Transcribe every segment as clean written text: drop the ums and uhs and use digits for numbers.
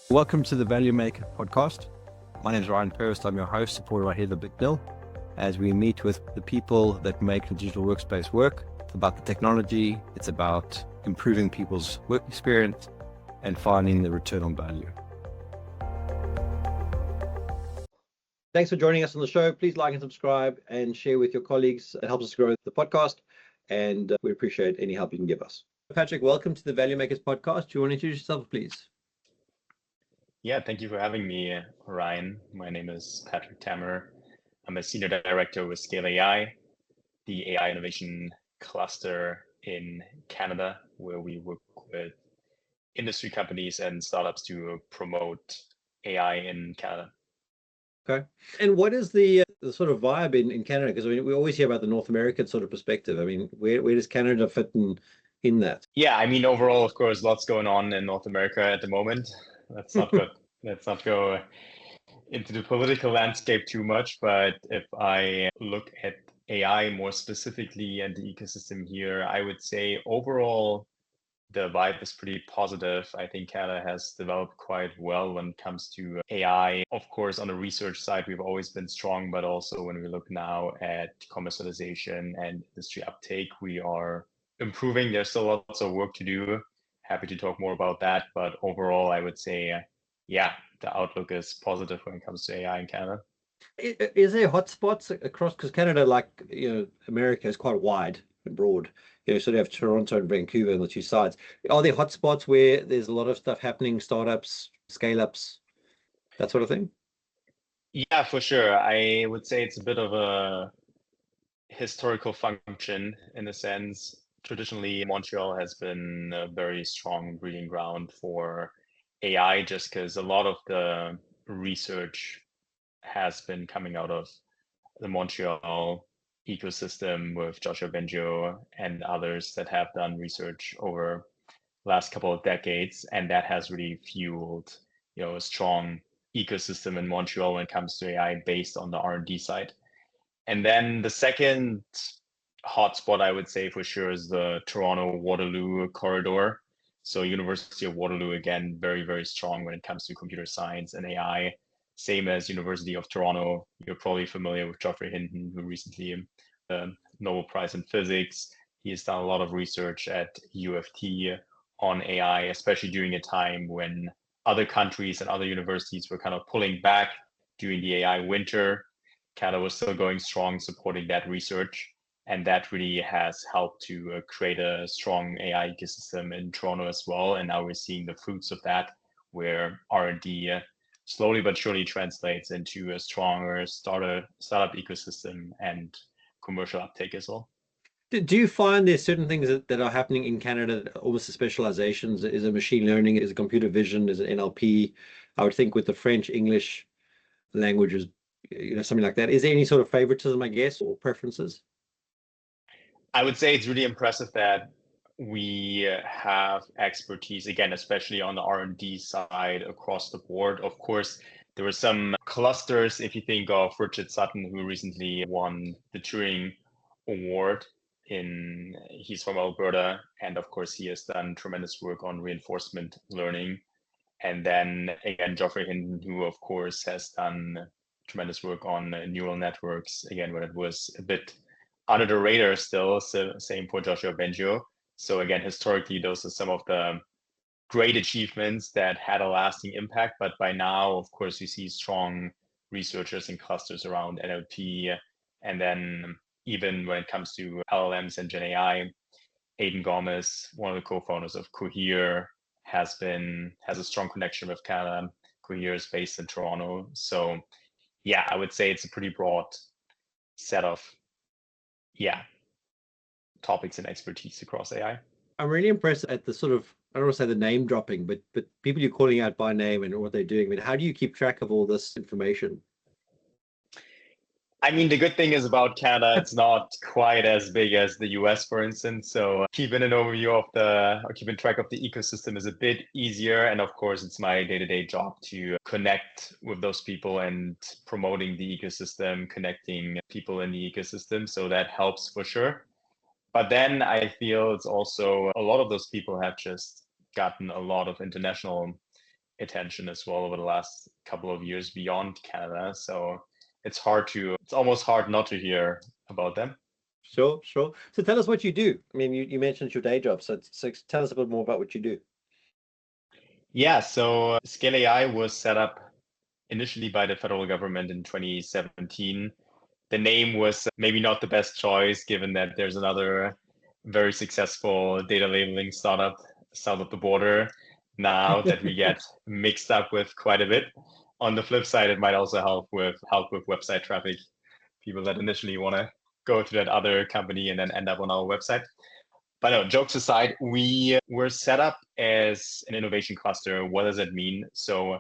Welcome to the Value Makers Podcast. My name is Ryan Purvis. I'm your host, supported by Heather Bicknell, as we meet with the people that make the digital workspace work. It's about the technology, it's about improving people's work experience and finding the return on value. Thanks for joining us on the show. Please like and subscribe and share with your colleagues. It helps us grow the podcast, and we appreciate any help you can give us. Patrick, welcome to the Value Makers Podcast. Do you want to introduce yourself, please? Yeah, thank you for having me, Ryan. My name is Patrick Tammer. I'm a senior director with Scale AI, the AI innovation cluster in Canada, where we work with industry companies and startups to promote AI in Canada. Okay. And what is the sort of vibe in Canada? Because we always hear about the North American sort of perspective. I mean, where does Canada fit in that? Yeah, overall, of course, lots going on in North America at the moment. Let's not go into the political landscape too much, but if I look at AI more specifically and the ecosystem here, I would say overall the vibe is pretty positive. I think Canada has developed quite well when it comes to AI. Of course, on the research side, we've always been strong, but also when we look now at commercialization and industry uptake, we are improving. There's still lots of work to do. Happy to talk more about that, but overall, I would say, yeah, the outlook is positive when it comes to AI in Canada. Is there hotspots across, because Canada, like, America is quite wide and broad. Sort of have Toronto and Vancouver on the two sides. Are there hotspots where there's a lot of stuff happening, startups, scale-ups, that sort of thing? Yeah, for sure. I would say it's a bit of a historical function in a sense. Traditionally, Montreal has been a very strong breeding ground for AI just because a lot of the research has been coming out of the Montreal ecosystem with Joshua Bengio and others that have done research over the last couple of decades. And that has really fueled, a strong ecosystem in Montreal when it comes to AI based on the R&D side. And then the second hotspot, I would say for sure, is the Toronto-Waterloo Corridor. So University of Waterloo, again, very, very strong when it comes to computer science and AI. Same as University of Toronto. You're probably familiar with Geoffrey Hinton, who recently Nobel Prize in Physics. He has done a lot of research at U of T on AI, especially during a time when other countries and other universities were kind of pulling back during the AI winter. Canada was still going strong, supporting that research. And that really has helped to create a strong AI ecosystem in Toronto as well. And now we're seeing the fruits of that, where R&D slowly but surely translates into a stronger startup ecosystem and commercial uptake as well. Do you find there's certain things that are happening in Canada, almost specializations? Is it machine learning? Is it computer vision? Is it NLP? I would think with the French, English languages, something like that. Is there any sort of favoritism, I guess, or preferences? I would say it's really impressive that we have expertise, again, especially on the R&D side across the board. Of course, there were some clusters, if you think of Richard Sutton, who recently won the Turing Award. He's from Alberta, and of course, he has done tremendous work on reinforcement learning. And then again, Geoffrey Hinton, who of course has done tremendous work on neural networks, again, when it was a bit under the radar still, so same for Joshua Bengio. So again, historically, those are some of the great achievements that had a lasting impact. But by now, of course, we see strong researchers and clusters around NLP. And then even when it comes to LLMs and Gen AI, Aidan Gomez, one of the co-founders of Cohere, has a strong connection with Canada. Cohere is based in Toronto. So yeah, I would say it's a pretty broad set of topics and expertise across AI. I'm really impressed at the sort of, I don't want to say the name dropping, but people you're calling out by name and what they're doing. I mean, how do you keep track of all this information? The good thing is about Canada, it's not quite as big as the US, for instance. So keeping an overview or keeping track of the ecosystem is a bit easier. And of course, it's my day-to-day job to connect with those people and promoting the ecosystem, connecting people in the ecosystem. So that helps for sure. But then I feel it's also a lot of those people have just gotten a lot of international attention as well over the last couple of years beyond Canada. So it's almost hard not to hear about them. Sure, sure. So tell us what you do. I mean, you mentioned your day job, so tell us a bit more about what you do. Yeah, so Scale AI was set up initially by the federal government in 2017. The name was maybe not the best choice, given that there's another very successful data labeling startup south of the border now that we get mixed up with quite a bit. On the flip side, it might also help with website traffic. People that initially want to go to that other company and then end up on our website. But no, jokes aside, we were set up as an innovation cluster. What does that mean? So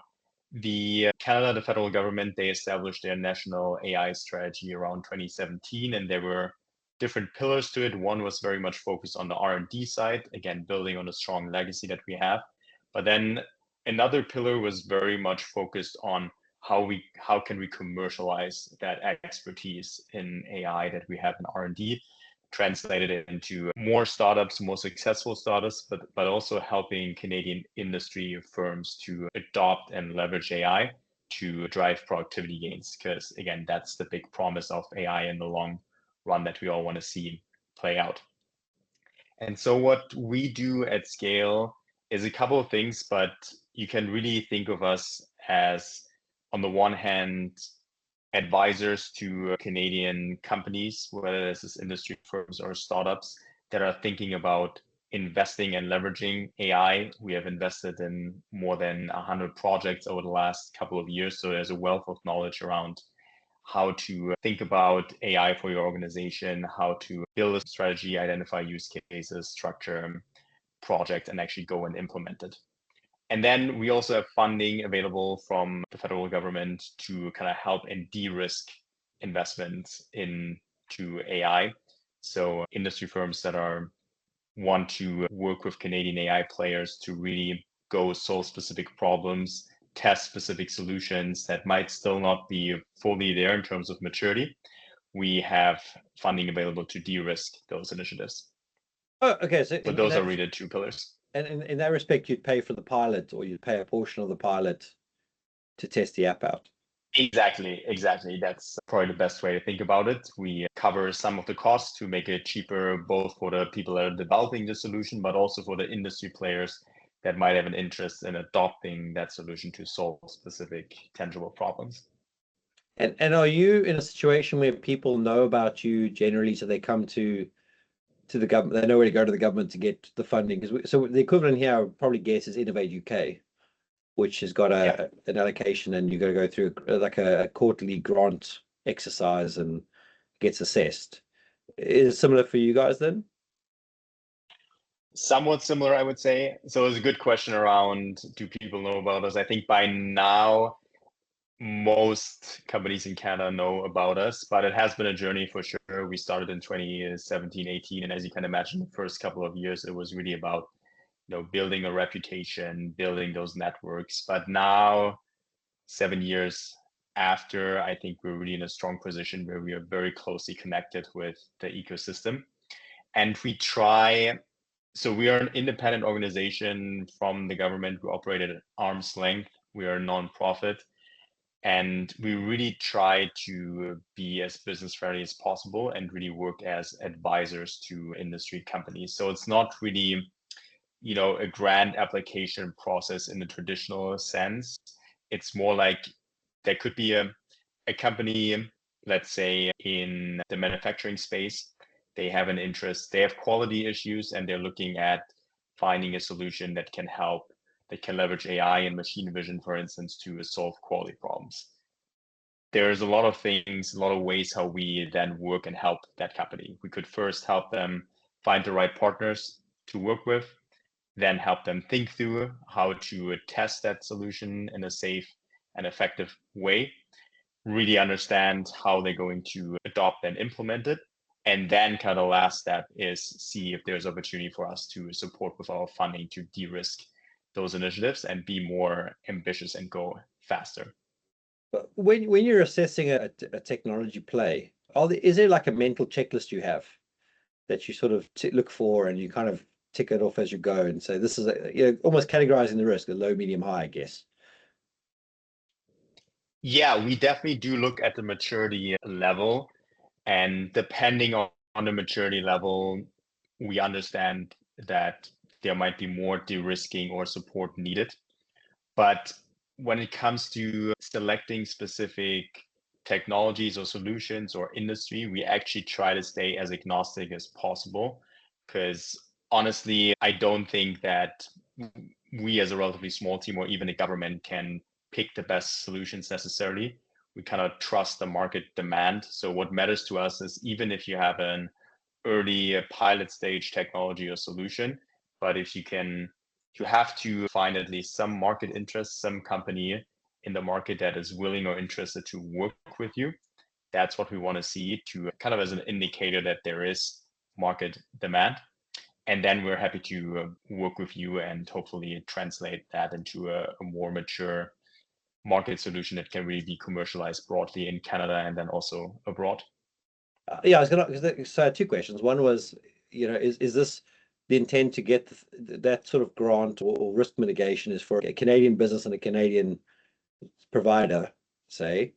the Canada, the federal government, they established their national AI strategy around 2017, and there were different pillars to it. One was very much focused on the R&D side, again, building on a strong legacy that we have. But then another pillar was very much focused on how can we commercialize that expertise in AI that we have in R&D, translated it into more startups, more successful startups, but also helping Canadian industry firms to adopt and leverage AI to drive productivity gains. Because again, that's the big promise of AI in the long run that we all want to see play out. And so what we do at Scale is a couple of things, but you can really think of us as, on the one hand, advisors to Canadian companies, whether this is industry firms or startups that are thinking about investing and leveraging AI. We have invested in more than 100 projects over the last couple of years. So there's a wealth of knowledge around how to think about AI for your organization, how to build a strategy, identify use cases, structure project, and actually go and implement it. And then we also have funding available from the federal government to kind of help and de-risk investments into AI. So industry firms that want to work with Canadian AI players to really go solve specific problems, test specific solutions that might still not be fully there in terms of maturity. We have funding available to de-risk those initiatives. Oh, okay. So those are really the two pillars. And in that respect, you'd pay for the pilot, or you'd pay a portion of the pilot to test the app out. Exactly. That's probably the best way to think about it. We cover some of the costs to make it cheaper, both for the people that are developing the solution, but also for the industry players that might have an interest in adopting that solution to solve specific tangible problems. And are you in a situation where people know about you generally, so they come to the government, they know where to go to the government to get the funding? So the equivalent here, I would probably guess, is Innovate UK, which has got an allocation, and you got to go through like a quarterly grant exercise and gets assessed. Is it similar for you guys then? Somewhat similar, I would say. So it's a good question around, do people know about us? I think by now, most companies in Canada know about us, but it has been a journey for sure. We started in 2017, 18, and as you can imagine, the first couple of years, it was really about building a reputation, building those networks. But now, 7 years after, I think we're really in a strong position where we are very closely connected with the ecosystem. And so we are an independent organization from the government. We operate at arm's length. We are a nonprofit. And we really try to be as business friendly as possible and really work as advisors to industry companies. So it's not really, a grant application process in the traditional sense. It's more like there could be a company, let's say in the manufacturing space, they have an interest, they have quality issues, and they're looking at finding a solution that can help, that can leverage AI and machine vision, for instance, to solve quality problems. There's a lot of things, a lot of ways how we then work and help that company. We could first help them find the right partners to work with, then help them think through how to test that solution in a safe and effective way, really understand how they're going to adopt and implement it. And then kind of the last step is see if there's opportunity for us to support with our funding to de-risk those initiatives and be more ambitious and go faster. But when you're assessing a technology play, is there like a mental checklist you have that you sort of look for, and you kind of tick it off as you go and say this is almost categorizing the risk, a low, medium, high, I guess. Yeah, we definitely do look at the maturity level, and depending on the maturity level, we understand that there might be more de-risking or support needed. But when it comes to selecting specific technologies or solutions or industry, we actually try to stay as agnostic as possible, because honestly, I don't think that we as a relatively small team or even the government can pick the best solutions necessarily. We kind of trust the market demand. So what matters to us is, even if you have an early pilot stage technology or solution, but if you have to find at least some market interest, some company in the market that is willing or interested to work with you. That's what we want to see, to kind of as an indicator that there is market demand. And then we're happy to work with you and hopefully translate that into a more mature market solution that can really be commercialized broadly in Canada and then also abroad. Yeah, I was gonna. So two questions. One was, is this the intent to get that sort of grant or risk mitigation is for a Canadian business and a Canadian provider, say,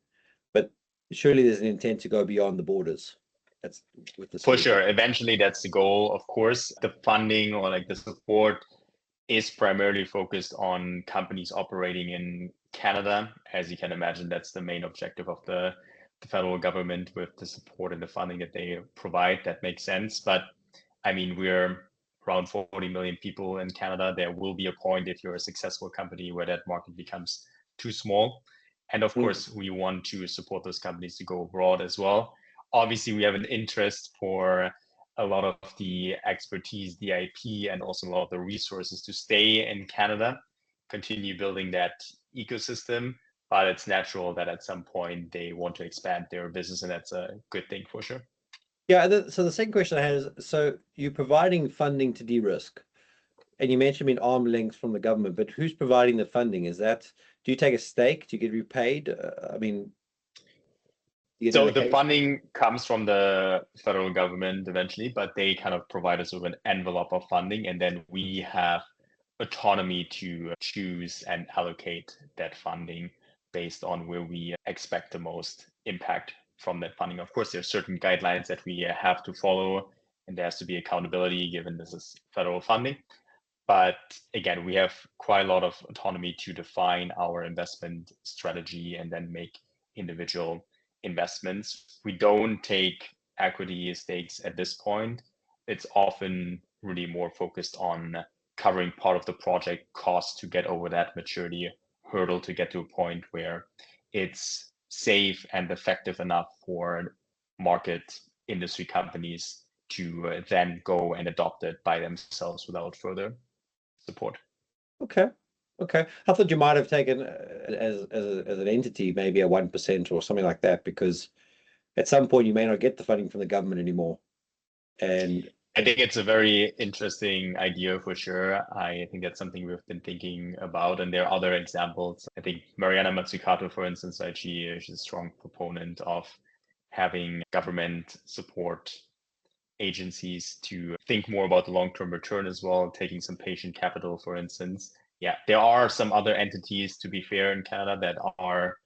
but surely there's an intent to go beyond the borders. That's with the For solution. sure. Eventually, that's the goal, of course. The funding or like the support is primarily focused on companies operating in Canada. As you can imagine, that's the main objective of the federal government with the support and the funding that they provide. That makes sense. But I mean, we're around 40 million people in Canada. There will be a point, if you're a successful company, where that market becomes too small. And of course, we want to support those companies to go abroad as well. Obviously, we have an interest for a lot of the expertise, the IP, and also a lot of the resources to stay in Canada, continue building that ecosystem. But it's natural that at some point they want to expand their business, and that's a good thing for sure. Yeah. So the second question I had is, so you're providing funding to de-risk, and you mentioned arm length from the government, but who's providing the funding? Do you take a stake? Do you get repaid? I mean, so the funding comes from the federal government eventually, but they kind of provide us with an envelope of funding, and then we have autonomy to choose and allocate that funding based on where we expect the most impact from that funding. Of course, there are certain guidelines that we have to follow, and there has to be accountability given this is federal funding. But again, we have quite a lot of autonomy to define our investment strategy and then make individual investments. We don't take equity stakes at this point. It's often really more focused on covering part of the project cost to get over that maturity hurdle, to get to a point where it's safe and effective enough for market industry companies to then go and adopt it by themselves without further support. Okay. I thought you might have taken as an entity maybe a 1% or something like that, because at some point you may not get the funding from the government anymore. And I think it's a very interesting idea for sure. I think that's something we've been thinking about, and there are other examples. I think Mariana Mazzucato, for instance, she's a strong proponent of having government support agencies to think more about the long-term return as well, taking some patient capital, for instance. Yeah, there are some other entities, to be fair, in Canada that are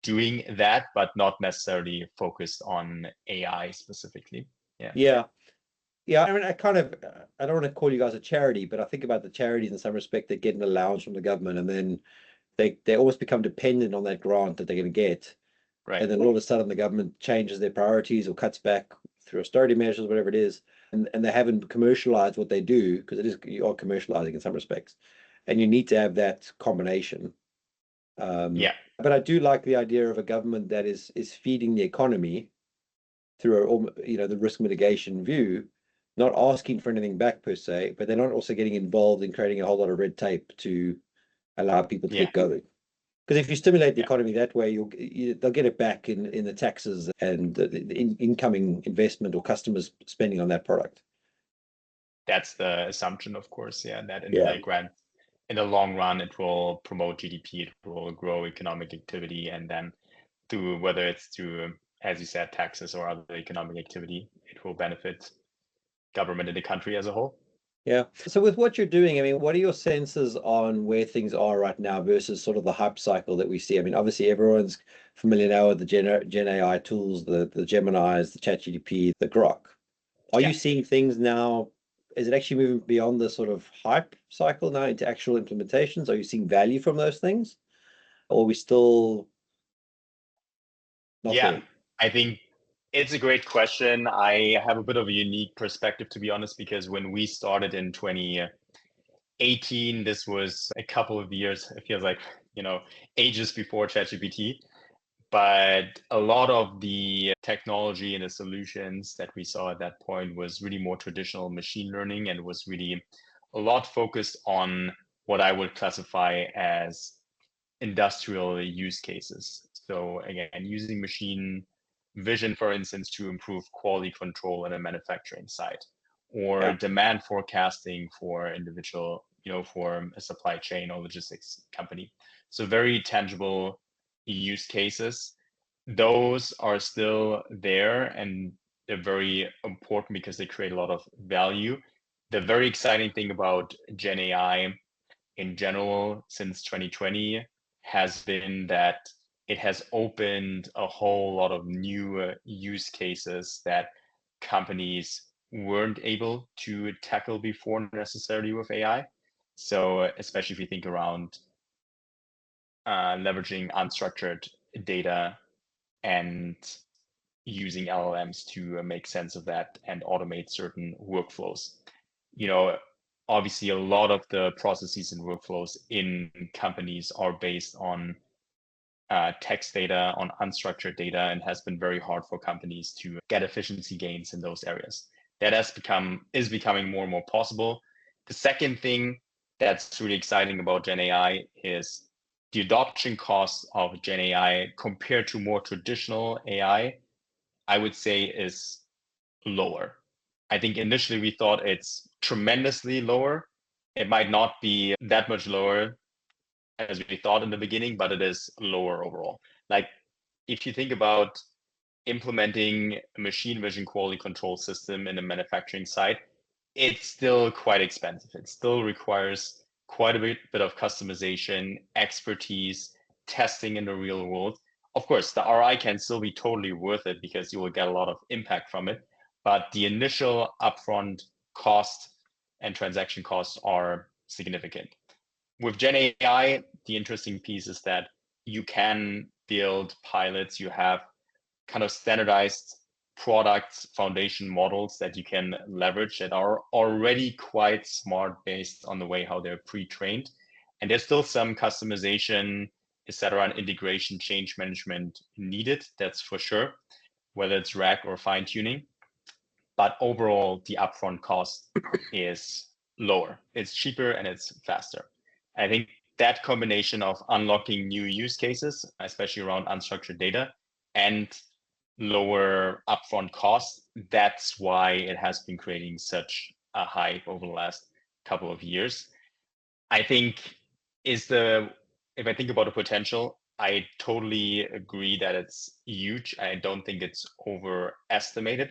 doing that, but not necessarily focused on AI specifically. Yeah. I mean, I don't want to call you guys a charity, but I think about the charities in some respect that get an allowance from the government, and then they almost become dependent on that grant that they're going to get. Right. And then all of a sudden the government changes their priorities or cuts back through austerity measures, whatever it is, and they haven't commercialized what they do, because you are commercializing in some respects, and you need to have that combination. But I do like the idea of a government that is feeding the economy through the risk mitigation view, not asking for anything back per se, but they're not also getting involved in creating a whole lot of red tape to allow people to get going. Because if you stimulate the economy that way, they'll get it back in the taxes and the incoming investment or customers spending on that product. That's the assumption, of course. Yeah, that in the long run, it will promote GDP, it will grow economic activity, and then through, whether it's through, as you said, taxes or other economic activity, it will benefit government in the country as a whole. Yeah. So with what you're doing, I mean, what are your senses on where things are right now versus sort of the hype cycle that we see? I mean, obviously everyone's familiar now with the Gen AI tools, the Geminis, the ChatGPT, the Grok. Are Yeah. you seeing things now? Is it actually moving beyond the sort of hype cycle now into actual implementations? Are you seeing value from those things? Or are we still not Yeah, there? I think it's a great question. I have a bit of a unique perspective, to be honest, because when we started in 2018, this was a couple of years, it feels like, ages before ChatGPT. But a lot of the technology and the solutions that we saw at that point was really more traditional machine learning, and was really a lot focused on what I would classify as industrial use cases. So again, using machine vision, for instance, to improve quality control in a manufacturing site, or Yeah. demand forecasting for individual, for a supply chain or logistics company. So very tangible use cases. Those are still there, and they're very important because they create a lot of value. The very exciting thing about Gen AI in general since 2020 has been that it has opened a whole lot of new use cases that companies weren't able to tackle before necessarily with AI. So especially if you think around leveraging unstructured data and using LLMs to make sense of that and automate certain workflows. You know, Obviously, a lot of the processes and workflows in companies are based on text data, on unstructured data, and has been very hard for companies to get efficiency gains in those areas. That is becoming more and more possible. The second thing that's really exciting about Gen AI is the adoption costs of Gen AI compared to more traditional AI, I would say, is lower. I think initially we thought it's tremendously lower. It might not be that much lower as we thought in the beginning, but it is lower overall. Like if you think about implementing a machine vision quality control system in a manufacturing site, it's still quite expensive. It still requires quite a bit of customization, expertise, testing in the real world. Of course, the ROI can still be totally worth it because you will get a lot of impact from it. But the initial upfront cost and transaction costs are significant. With Gen AI, the interesting piece is that you can build pilots, you have kind of standardized products, foundation models that you can leverage that are already quite smart based on the way how they're pre-trained. And there's still some customization, etc., and integration change management needed, that's for sure, whether it's RAG or fine tuning. But overall, the upfront cost is lower. It's cheaper and it's faster. I think that combination of unlocking new use cases, especially around unstructured data, and lower upfront costs, that's why it has been creating such a hype over the last couple of years. I think if I think about the potential, I totally agree that it's huge. I don't think it's overestimated.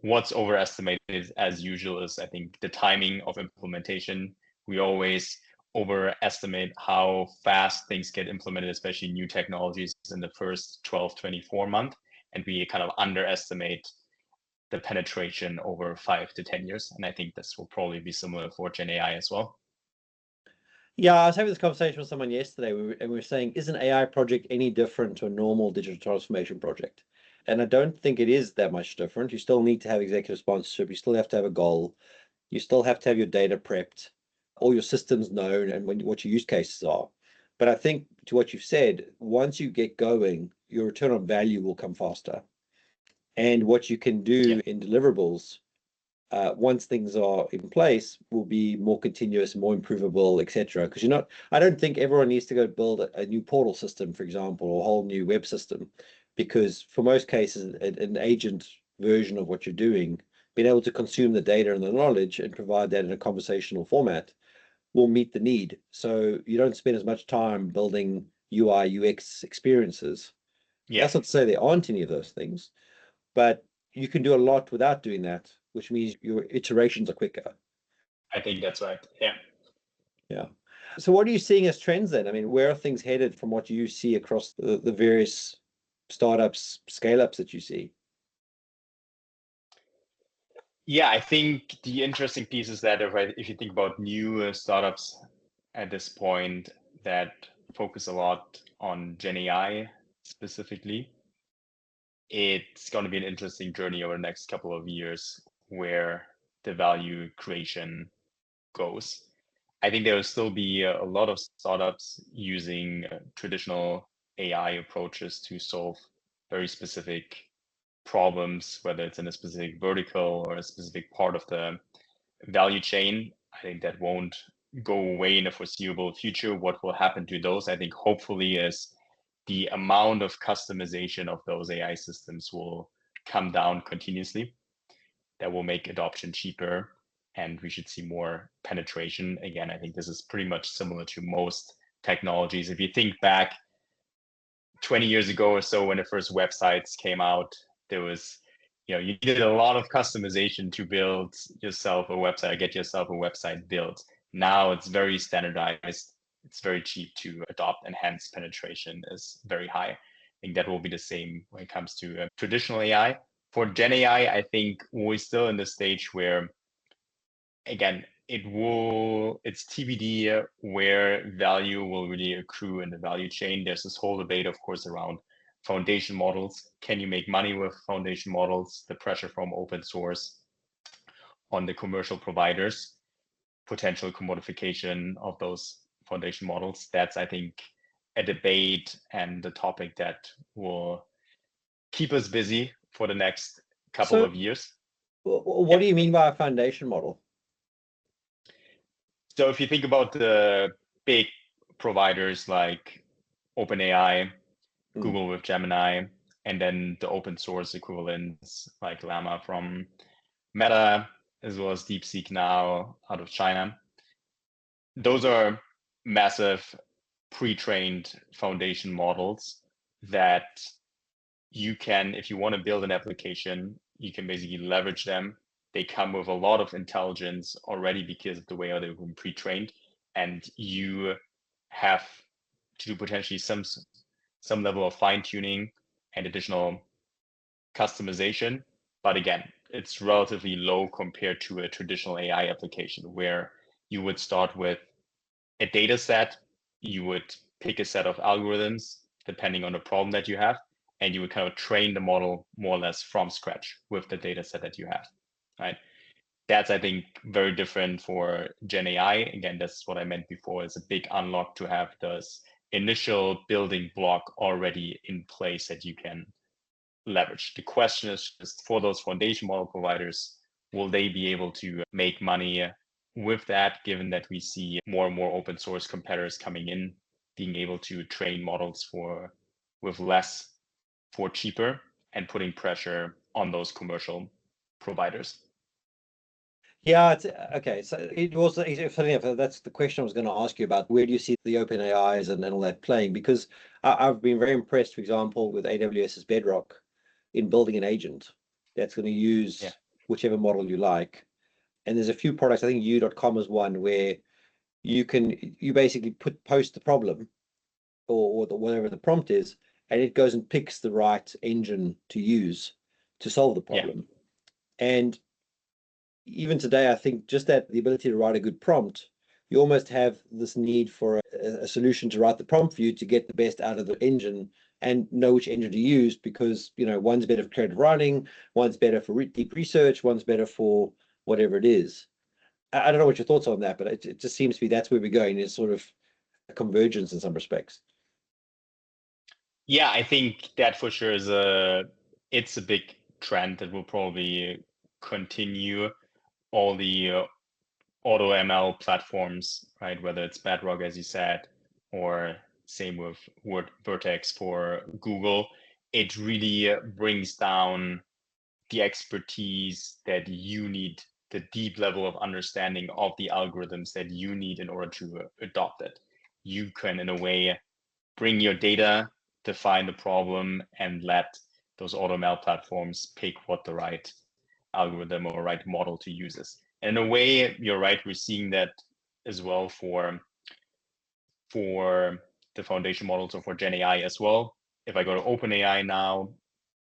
What's overestimated, as usual, is I think the timing of implementation. We always overestimate how fast things get implemented, especially new technologies in the first 12, 24 months. And we kind of underestimate the penetration over 5 to 10 years. And I think this will probably be similar for Gen AI as well. Yeah, I was having this conversation with someone yesterday, and we were saying, is an AI project any different to a normal digital transformation project? And I don't think it is that much different. You still need to have executive sponsorship. You still have to have a goal. You still have to have your data prepped, all your systems known, and what your use cases are. But I think to what you've said, once you get going, your return on value will come faster. And what you can Yeah. do in deliverables, once things are in place, will be more continuous, more improvable, etc. Because I don't think everyone needs to go build a new portal system, for example, or a whole new web system, because for most cases, an agent version of what you're doing, being able to consume the data and the knowledge and provide that in a conversational format will meet the need. So you don't spend as much time building UI, UX experiences. Yeah. That's not to say there aren't any of those things, but you can do a lot without doing that, which means your iterations are quicker. I think that's right. Yeah. Yeah. So what are you seeing as trends then? I mean, where are things headed from what you see across the various startups, scale-ups that you see? Yeah, I think the interesting piece is that if you think about new startups at this point that focus a lot on Gen AI specifically, it's going to be an interesting journey over the next couple of years where the value creation goes. I think there will still be a lot of startups using traditional AI approaches to solve very specific problems, whether it's in a specific vertical or a specific part of the value chain. I think that won't go away in the foreseeable future. What will happen to those, I think, hopefully, is the amount of customization of those AI systems will come down continuously. That will make adoption cheaper, and we should see more penetration. Again, I think this is pretty much similar to most technologies. If you think back 20 years ago or so, when the first websites came out, there was, you needed a lot of customization to build yourself a website, get yourself a website built. Now it's very standardized. It's very cheap to adopt, and hence penetration is very high. I think that will be the same when it comes to traditional AI. For Gen AI, I think we're still in the stage where, again, it's TBD where value will really accrue in the value chain. There's this whole debate, of course, around foundation models. Can you make money with foundation models? The pressure from open source on the commercial providers, potential commodification of those foundation models. That's, I think, a debate and a topic that will keep us busy for the next couple of years. What do you mean by a foundation model? So if you think about the big providers like OpenAI, Google with Gemini, and then the open source equivalents like Llama from Meta, as well as DeepSeek now out of China, those are massive pre-trained foundation models that you can, if you want to build an application, you can basically leverage them. They come with a lot of intelligence already because of the way they've been pre-trained, and you have to do potentially some level of fine-tuning and additional customization. But again, it's relatively low compared to a traditional AI application where you would start with a data set, you would pick a set of algorithms depending on the problem that you have, and you would kind of train the model more or less from scratch with the data set that you have, right? That's, I think, very different for Gen AI. Again, that's what I meant before. It's a big unlock to have this initial building block already in place that you can leverage. The question is just for those foundation model providers, will they be able to make money with that, given that we see more and more open source competitors coming in, being able to train models with less for cheaper, and putting pressure on those commercial providers. Yeah, it's okay. So it was funny enough, that's the question I was going to ask you about. Where do you see the open AIs and all that playing? Because I've been very impressed, for example, with AWS's Bedrock in building an agent that's going to use whichever model you like. And there's a few products, I think U.com is one, where you basically post the problem or whatever the prompt is, and it goes and picks the right engine to use to solve the problem. And even today, I think just that the ability to write a good prompt, you almost have this need for a solution to write the prompt for you to get the best out of the engine and know which engine to use, because one's better for creative writing, one's better for deep research, one's better for whatever it is. I don't know what your thoughts are on that, but it just seems to be that's where we're going. It's sort of a convergence in some respects. Yeah, I think that for sure it's a big trend that will probably continue. All the auto ML platforms, right? Whether it's Bedrock, as you said, or same with Vertex for Google, it really brings down the expertise that you need, the deep level of understanding of the algorithms that you need in order to adopt it. You can, in a way, bring your data, define the problem, and let those AutoML platforms pick what the right algorithm or right model to use is. In a way, you're right. We're seeing that as well for the foundation models or for Gen AI as well. If I go to OpenAI now,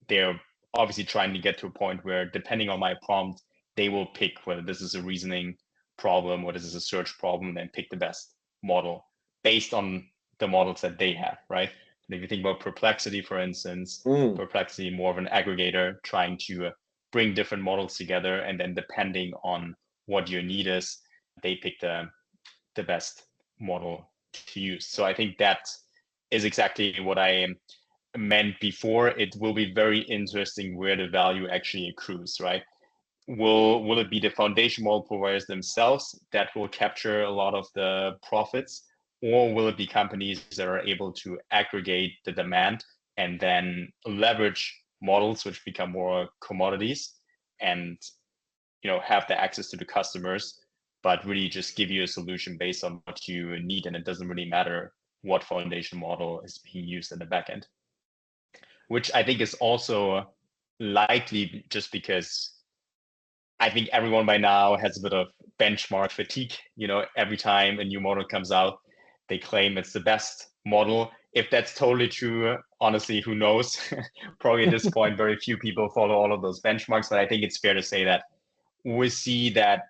they're obviously trying to get to a point where, depending on my prompt, they will pick whether this is a reasoning problem or this is a search problem and pick the best model based on the models that they have, right? And if you think about Perplexity, for instance, Perplexity more of an aggregator trying to bring different models together, and then depending on what your need is, they pick the best model to use. So I think that is exactly what I meant before. It will be very interesting where the value actually accrues, right? Will it be the foundation model providers themselves that will capture a lot of the profits, or will it be companies that are able to aggregate the demand and then leverage models which become more commodities and have the access to the customers, but really just give you a solution based on what you need, and it doesn't really matter what foundation model is being used in the backend, which I think is also likely just because I think everyone by now has a bit of benchmark fatigue. Every time a new model comes out, they claim it's the best model. If that's totally true, honestly, who knows? Probably at this point, very few people follow all of those benchmarks, but I think it's fair to say that we see that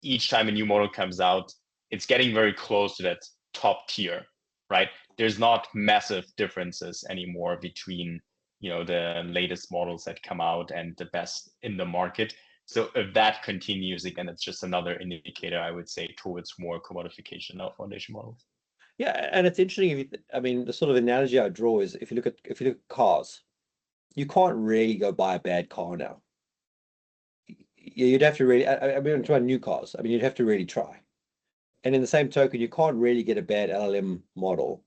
each time a new model comes out, it's getting very close to that top tier, right? There's not massive differences anymore between the latest models that come out and the best in the market. So if that continues, again, it's just another indicator, I would say, towards more commodification of foundation models. Yeah, and it's interesting. The sort of analogy I draw is if you look at cars, you can't really go buy a bad car now. You'd have to really. I'm talking about new cars. You'd have to really try. And in the same token, you can't really get a bad LLM model.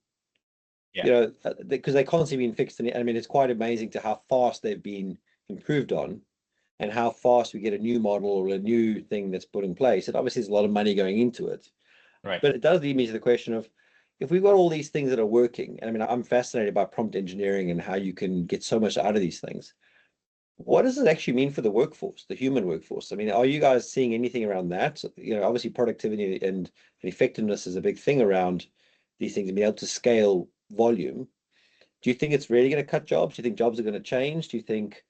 Yeah. Because they constantly being fixed. And it's quite amazing to how fast they've been improved on, and how fast we get a new model or a new thing that's put in place. And obviously, there's a lot of money going into it. Right. But it does lead me to the question of, if we've got all these things that are working, and I'm fascinated by prompt engineering and how you can get so much out of these things. What does it actually mean for the workforce, the human workforce? Are you guys seeing anything around that? Obviously productivity and effectiveness is a big thing around these things, and being able to scale volume. Do you think it's really going to cut jobs? Do you think jobs are going to change? Do you think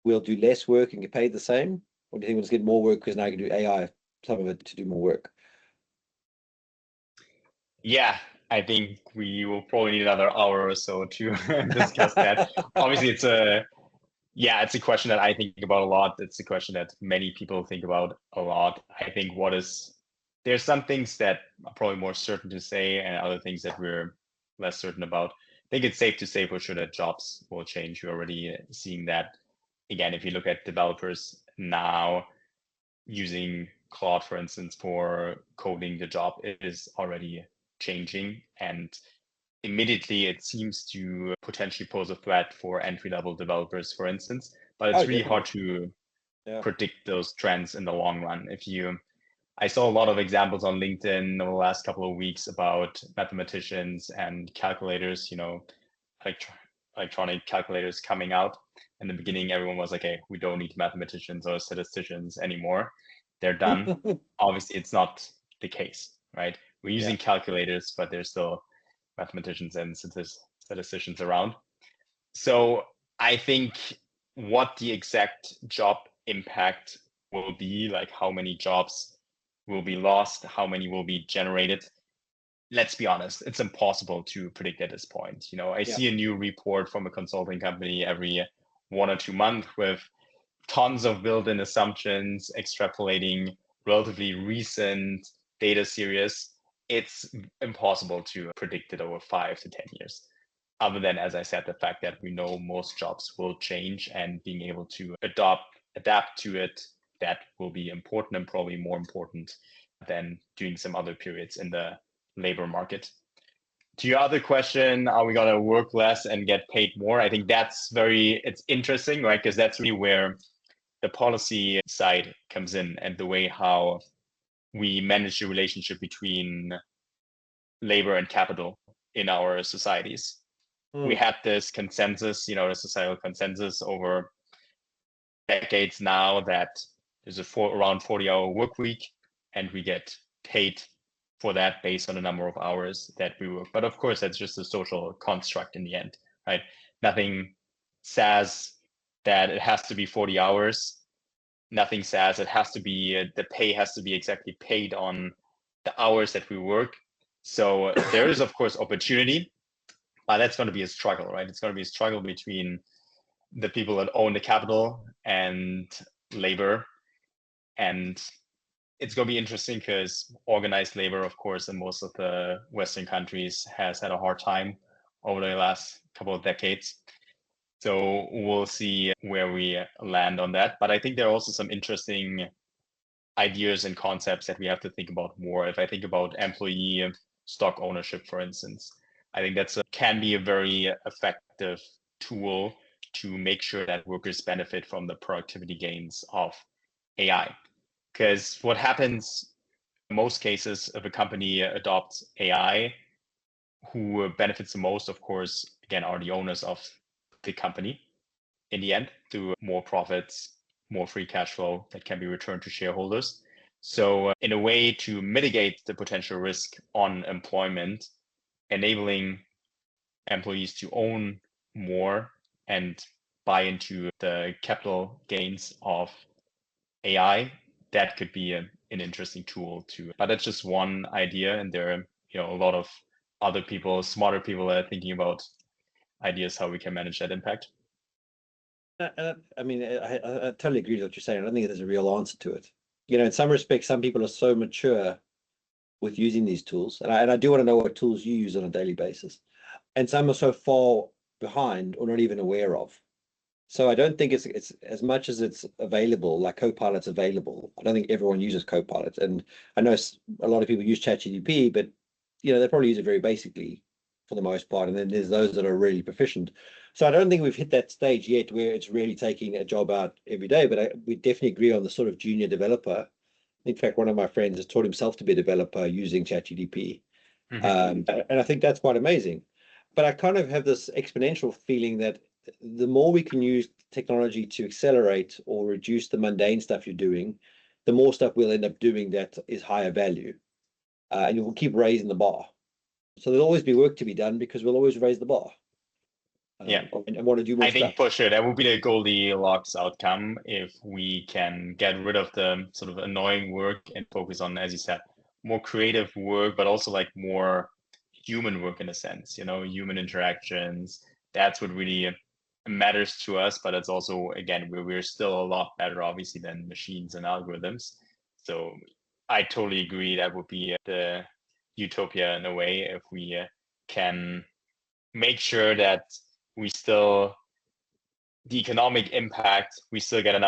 we'll do less work and get paid the same? Or do you think we'll just get more work because now you can do AI, some of it, to do more work? Yeah, I think we will probably need another hour or so to discuss that. Obviously, it's a question that I think about a lot. It's a question that many people think about a lot. I think there's some things that are probably more certain to say and other things that we're less certain about. I think it's safe to say for sure that jobs will change. You're already seeing that. Again, if you look at developers now using Claude, for instance, for coding the job, it is already changing. And immediately it seems to potentially pose a threat for entry-level developers, for instance. But it's really hard to predict those trends in the long run. I saw a lot of examples on LinkedIn over the last couple of weeks about mathematicians and calculators, electronic calculators coming out. In the beginning, everyone was like, hey, we don't need mathematicians or statisticians anymore. They're done. Obviously, it's not the case, right? We're using calculators, but there's still mathematicians and statisticians around. So I think what the exact job impact will be, like how many jobs will be lost, how many will be generated, let's be honest, it's impossible to predict at this point. I see a new report from a consulting company every 1 or 2 months with tons of built-in assumptions, extrapolating relatively recent data series. It's impossible to predict it over 5 to 10 years. Other than, as I said, the fact that we know most jobs will change, and being able to adapt to it, that will be important, and probably more important than doing some other periods in the labor market. To your other question, are we going to work less and get paid more? I think it's interesting, right? Because that's really where the policy side comes in, and the way how we manage the relationship between labor and capital in our societies. We had this consensus, the societal consensus over decades now, that there's around 40-hour work week, and we get paid for that based on the number of hours that we work. But of course, that's just a social construct in the end, right? Nothing says that it has to be 40 hours. Nothing says it has to be, the pay has to be exactly paid on the hours that we work. So there is, of course, opportunity, but that's going to be a struggle, right? It's going to be a struggle between the people that own the capital and labor. And it's going to be interesting because organized labor, of course, in most of the Western countries has had a hard time over the last couple of decades. So we'll see where we land on that. But I think there are also some interesting ideas and concepts that we have to think about more. If I think about employee stock ownership, for instance, I think that's can be a very effective tool to make sure that workers benefit from the productivity gains of AI. Because what happens in most cases, if a company adopts AI, who benefits the most, of course, again, are the owners of the company in the end, through more profits, more free cash flow that can be returned to shareholders. So in a way to mitigate the potential risk on employment, enabling employees to own more and buy into the capital gains of AI, that could be an interesting tool too. But that's just one idea, and there are a lot of other people, smarter people that are thinking about ideas how we can manage that impact. I mean, I totally agree with what you're saying. I don't think there's a real answer to it. In some respects, some people are so mature with using these tools, and I do want to know what tools you use on a daily basis. And some are so far behind or not even aware of. So I don't think it's as much as it's available, like Copilot's available. I don't think everyone uses Copilot, and I know a lot of people use ChatGPT, but they probably use it very basically for the most part. And then there's those that are really proficient. So I don't think we've hit that stage yet where it's really taking a job out every day. But we definitely agree on the sort of junior developer. In fact, one of my friends has taught himself to be a developer using ChatGPT, and I think that's quite amazing. But I kind of have this exponential feeling that the more we can use technology to accelerate or reduce the mundane stuff you're doing, the more stuff we'll end up doing that is higher value. And you'll keep raising the bar. So there'll always be work to be done because we'll always raise the bar. Yeah. And want to do more I stuff. think for sure that would be the Goldilocks outcome if we can get rid of the sort of annoying work and focus on, as you said, more creative work, but also like more human work in a sense, human interactions. That's what really matters to us, but it's also, again, we're still a lot better, obviously, than machines and algorithms. So I totally agree that would be the utopia in a way if we can make sure that we still, the economic impact, we still get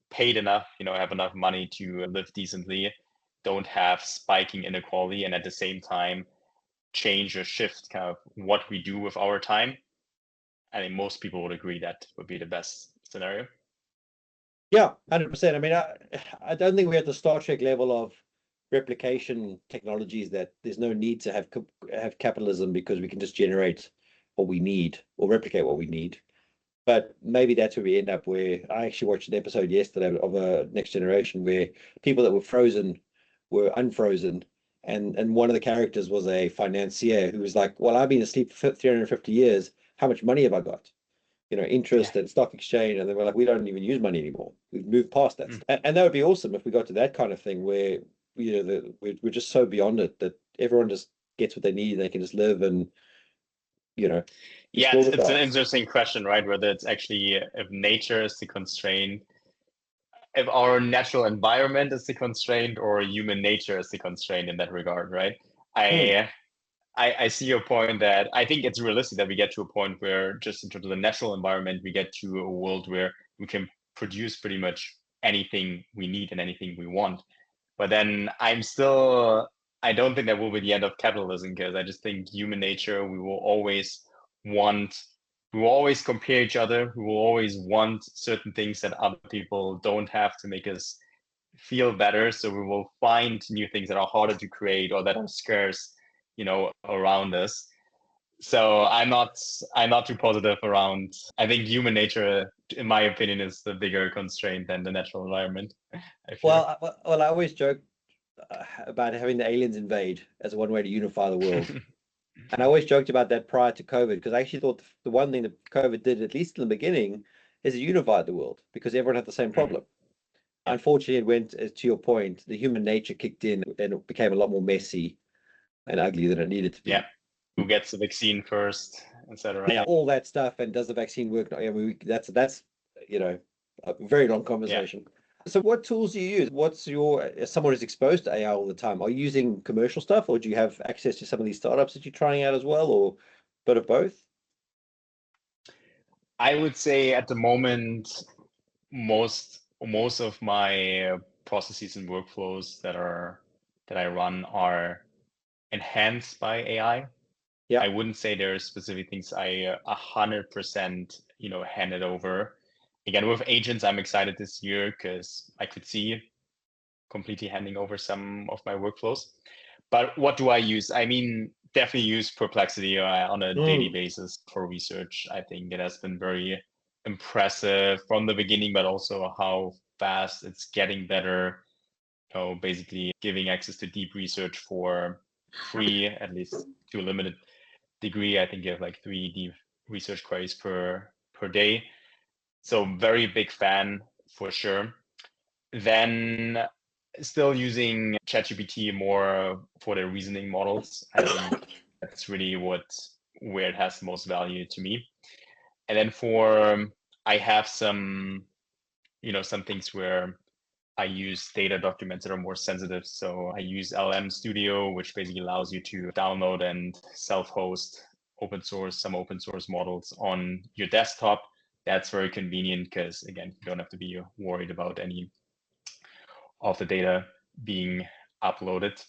paid enough, have enough money to live decently, don't have spiking inequality, and at the same time change or shift kind of what we do with our time. I think most people would agree that would be the best scenario. Yeah, 100%. I mean, I don't think we're at the Star Trek level of replication technologies that there's no need to have capitalism because we can just generate what we need or replicate what we need. But maybe that's where we end up, where I actually watched an episode yesterday of a Next Generation where people that were frozen were unfrozen. And one of the characters was a financier who was like, well, I've been asleep for 350 years. How much money have I got? Interest and stock exchange. And they were like, we don't even use money anymore. We've moved past that. And that would be awesome if we got to that kind of thing where, we're just so beyond it that everyone just gets what they need. They can just live and, Yeah, it's an interesting question, right? Whether it's actually, if nature is the constraint, if our natural environment is the constraint, or human nature is the constraint in that regard, right? I see your point that I think it's realistic that we get to a point where just in terms of the natural environment, we get to a world where we can produce pretty much anything we need and anything we want. But then I don't think that will be the end of capitalism, because I just think human nature, we will always compare each other. We will always want certain things that other people don't have to make us feel better. So we will find new things that are harder to create or that are scarce, around us. So I'm not too positive around. I think human nature in my opinion, is the bigger constraint than the natural environment. I fear. Well, I always joke about having the aliens invade as one way to unify the world. And I always joked about that prior to COVID, because I actually thought the one thing that COVID did, at least in the beginning, is it unified the world because everyone had the same problem. Unfortunately, it went, to your point, the human nature kicked in and it became a lot more messy and ugly than it needed to be. Yeah. Who gets the vaccine first, etc. Yeah, all that stuff. And does the vaccine work? I mean, that's a very long conversation. So what tools do you use? What's as someone who's exposed to AI all the time, are you using commercial stuff, or do you have access to some of these startups that you're trying out as well, or a bit of both? I would say at the moment, most of my processes and workflows that I run are enhanced by AI. Yeah. I wouldn't say there are specific things I 100% hand it over. Again, with agents, I'm excited this year because I could see completely handing over some of my workflows. But what do I use? I mean, definitely use Perplexity on a daily basis for research. I think it has been very impressive from the beginning, but also how fast it's getting better. Basically giving access to deep research for free, at least to a limited degree. I think you have like 3 deep research queries per day. So very big fan for sure. Then still using ChatGPT more for the reasoning models. I think that's really where it has the most value to me. And then I have some things where I use data documents that are more sensitive. So I use LM Studio, which basically allows you to download and self-host some open source models on your desktop. That's very convenient because, again, you don't have to be worried about any of the data being uploaded.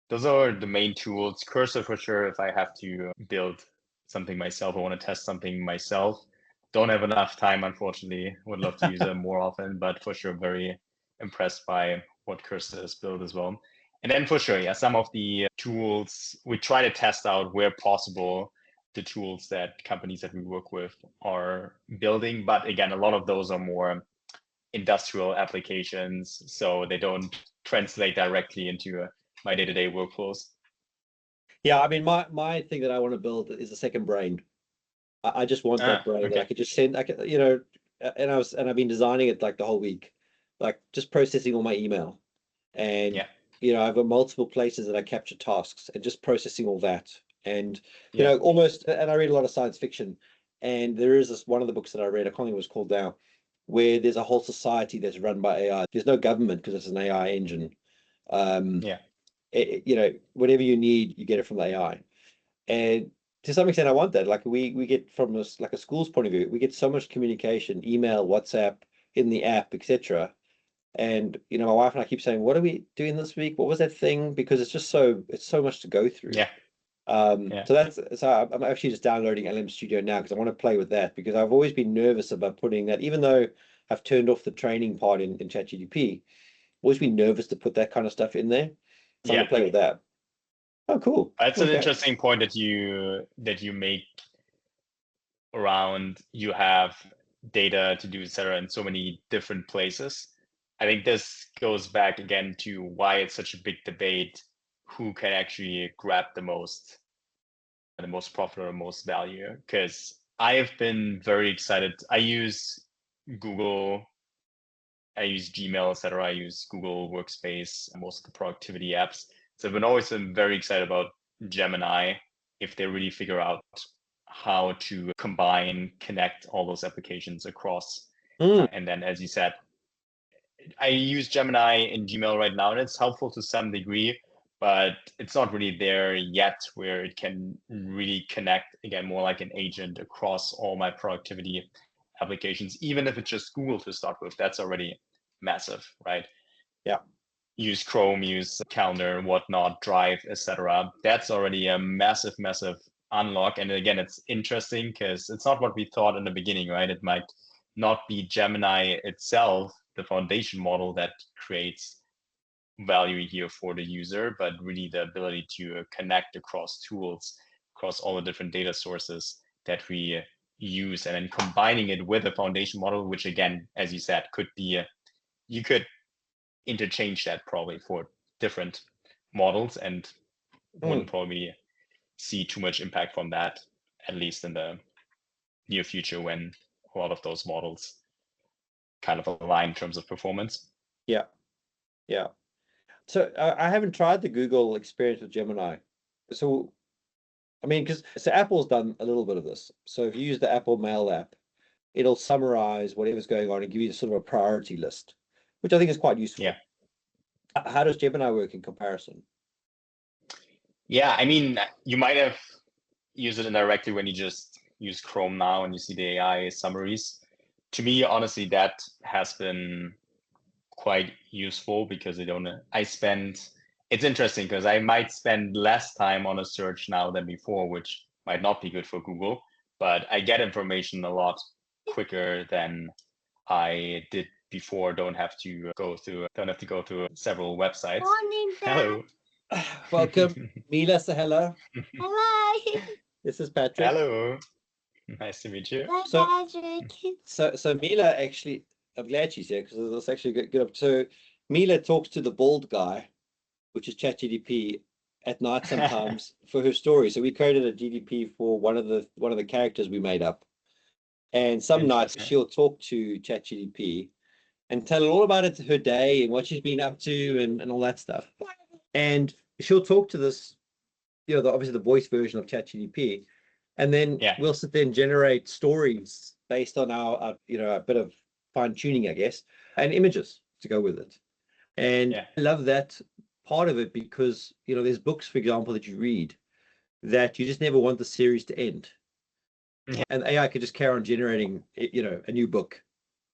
Those are the main tools. Cursor for sure, if I have to build something myself, I want to test something myself. Don't have enough time, unfortunately. Would love to use them more often, but for sure, very impressed by what Cursor has built as well. And then for sure, yeah, some of the tools, we try to test out where possible the tools that companies that we work with are building. But again, a lot of those are more industrial applications, so they don't translate directly into my day-to-day workflows. Yeah, I mean, my thing that I want to build is a second brain. I just want that brain that I could just send. And I've been designing it like the whole week, like just processing all my email, and I've got multiple places that I capture tasks and just processing all that, and almost. And I read a lot of science fiction, and there is one of the books that I read, I can't think what it was called now, where there's a whole society that's run by AI. There's no government because it's an AI engine. Whatever you need, you get it from the AI. And to some extent, I want that. Like we get from a school's point of view, we get so much communication, email, WhatsApp, in the app, etc. And my wife and I keep saying, "What are we doing this week? What was that thing?" Because it's so much to go through. So I'm actually just downloading LM Studio now because I want to play with that, because I've always been nervous about putting that, even though I've turned off the training part in ChatGPT. Always been nervous to put that kind of stuff in there. So I'm gonna play with that. Oh, cool. That's an interesting point that you make around you have data to do, etc., in so many different places. I think this goes back again to why it's such a big debate, who can actually grab the most profit or most value. Because I have been very excited. I use Google, I use Gmail, etc. I use Google Workspace, most of the productivity apps. So I've always been very excited about Gemini if they really figure out how to connect all those applications across. And then, as you said, I use Gemini in Gmail right now, and it's helpful to some degree, but it's not really there yet where it can really connect, again, more like an agent across all my productivity applications. Even if it's just Google to start with, that's already massive, right? Yeah. Use Chrome, use Calendar, whatnot, Drive, etc. That's already a massive, massive unlock. And again, it's interesting because it's not what we thought in the beginning, right? It might not be Gemini itself, the foundation model, that creates value here for the user, but really the ability to connect across tools, across all the different data sources that we use, and then combining it with a foundation model, which again, as you said, could be you could interchange that probably for different models and wouldn't probably see too much impact from that, at least in the near future when a lot of those models kind of align in terms of performance. Yeah. So I haven't tried the Google experience with Gemini. So, I mean, so Apple's done a little bit of this. So if you use the Apple Mail app, it'll summarize whatever's going on and give you sort of a priority list, which I think is quite useful. Yeah. How does Gemini work in comparison? Yeah, I mean, you might have used it indirectly when you just use Chrome now and you see the AI summaries. To me, honestly, that has been quite useful because it's interesting because I might spend less time on a search now than before, which might not be good for Google, but I get information a lot quicker than I did before. Don't have to go through several websites. Morning, Dad. Hello. Welcome. Mila, say hello. Hello. This is Patrick. Hello. Nice to meet you. Hi, So- Patrick. So Mila actually, I'm glad she's here because that's actually good. So Mila talks to the bald guy, which is ChatGDP, at night sometimes for her story. So we created a GDP for one of the characters we made up, and some nights Interesting. she'll talk to ChatGDP and tell her all about her day and what she's been up to and all that stuff. And she'll talk to this, obviously the voice version of ChatGDP, and then we'll sit there and generate stories based on our a bit of fine tuning, I guess, and images to go with it. And I love that part of it because there's books, for example, that you read that you just never want the series to end, and AI could just carry on generating a new book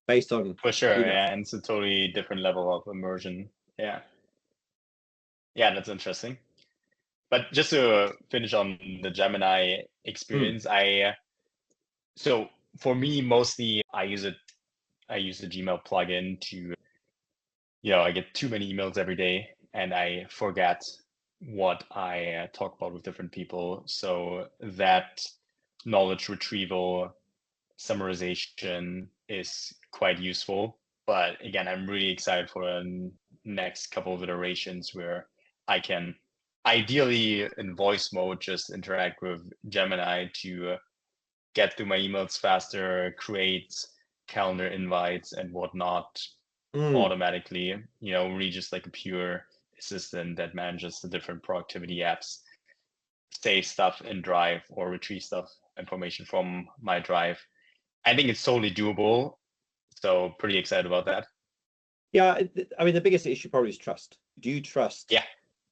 based on For sure, and it's a totally different level of immersion. Yeah, that's interesting. But just to finish on the Gemini experience, so for me mostly I use the Gmail plugin to, I get too many emails every day and I forget what I talk about with different people. So that knowledge retrieval summarization is quite useful. But again, I'm really excited for the next couple of iterations where I can ideally in voice mode just interact with Gemini to get through my emails faster, create calendar invites and whatnot automatically, really just like a pure assistant that manages the different productivity apps, save stuff in Drive or retrieve information from my Drive. I think it's totally doable. So pretty excited about that. Yeah, I mean, the biggest issue probably is trust. Do you trust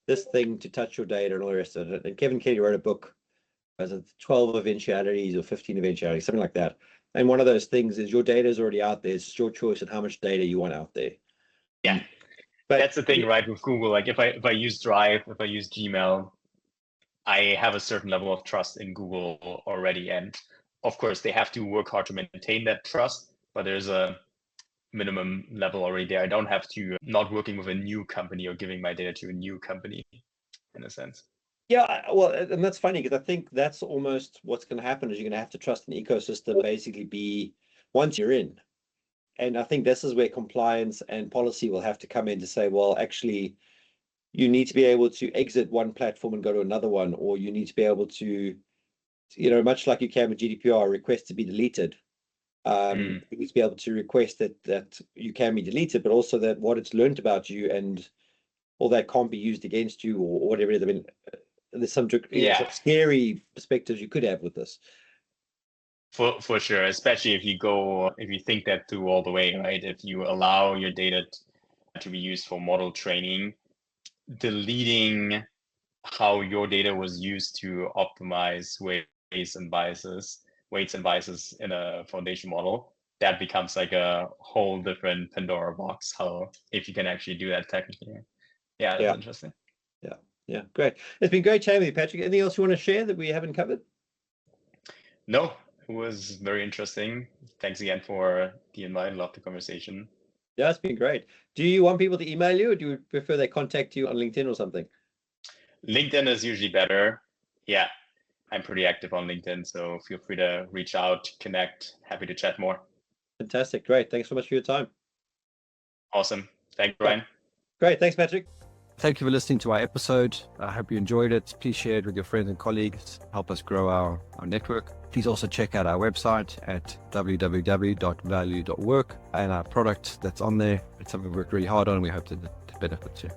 this thing to touch your data and all the rest of it? And Kevin Kelly wrote a book, was it 12 eventualities or 15 eventualities, something like that. And one of those things is your data is already out there. It's just your choice on how much data you want out there. Yeah, but that's the thing, right? With Google, like if I use Drive, if I use Gmail, I have a certain level of trust in Google already. And of course, they have to work hard to maintain that trust, but there's a minimum level already there. I don't have to not working with a new company or giving my data to a new company in a sense. Yeah, well, and that's funny because I think that's almost what's going to happen is you're going to have to trust an ecosystem basically be once you're in. And I think this is where compliance and policy will have to come in to say, well, actually, you need to be able to exit one platform and go to another one, or you need to be able to, much like you can with GDPR, request to be deleted. You need to be able to request that you can be deleted, but also that what it's learned about you and all that can't be used against you or whatever it is. I mean, there's some some scary perspectives you could have with this. For sure, especially if you think that through all the way, right? If you allow your data to be used for model training, deleting how your data was used to optimize weights and biases in a foundation model, that becomes like a whole different Pandora box. How if you can actually do that technically. Yeah, that's interesting. Yeah, great. It's been great chatting with you, Patrick. Anything else you want to share that we haven't covered? No, it was very interesting. Thanks again for the invite. Love the conversation. Yeah, it's been great. Do you want people to email you or do you prefer they contact you on LinkedIn or something? LinkedIn is usually better. Yeah. I'm pretty active on LinkedIn, so feel free to reach out, connect. Happy to chat more. Fantastic. Great. Thanks so much for your time. Awesome. Thanks, Ryan. Great. Thanks, Patrick. Thank you for listening to our episode. I hope you enjoyed it. Please share it with your friends and colleagues. Help us grow our network. Please also check out our website at www.value.work and our product that's on there. It's something we worked really hard on. We hope that it benefits you.